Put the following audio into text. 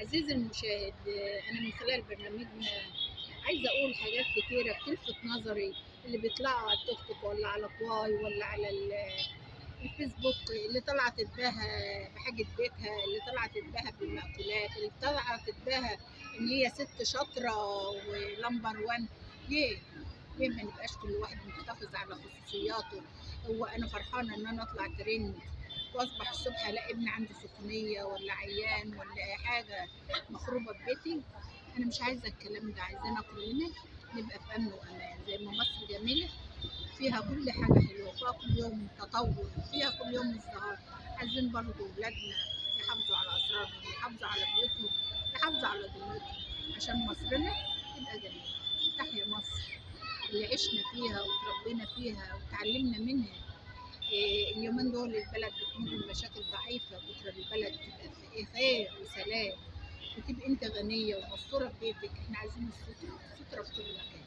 عزيزي المشاهد، أنا من خلال برنامجنا عايزة أقول حاجات كتيرة بتلفت نظري، اللي بيطلعوا على التيك توك ولا على كواي ولا على الفيسبوك، اللي طالعة تتباهى بحاجة بيتها، اللي طالعة تتباهى بالمأكولات، اللي طالعة تتباهى إن هي ست شاطرة ولمبر وان. ليه؟ ليه ما نبقاش كل واحد محتفظ على خصوصياته؟ هو أنا فرحانة إن أنا أطلع ترند واصبح الصبح الاقي ابني عنده سخونيه ولا عيان ولا حاجه مخروبه في بيتي؟ انا مش عايزه الكلام ده، عايزانا كلنا نبقى في امن وامان زي ما مصر جميله، فيها كل حاجه حلوه، فيها كل يوم تطور، فيها كل يوم ازدهار. عايزين برضه ولادنا يحافظوا على اسرارهم، يحافظوا على بيوتهم، يحافظوا على دنيتهم، عشان مصرنا تبقى جميله. تحيا مصر اللي عشنا فيها وتربينا فيها وتعلمنا منها. اليومين دول البلد بتمر بمشاكل ضعيفة، بكرة البلد تبقى في خير وسلام، وتبقى انت غنية ومستورة في بيتك. احنا عايزين السترة، السترة في كل مكان.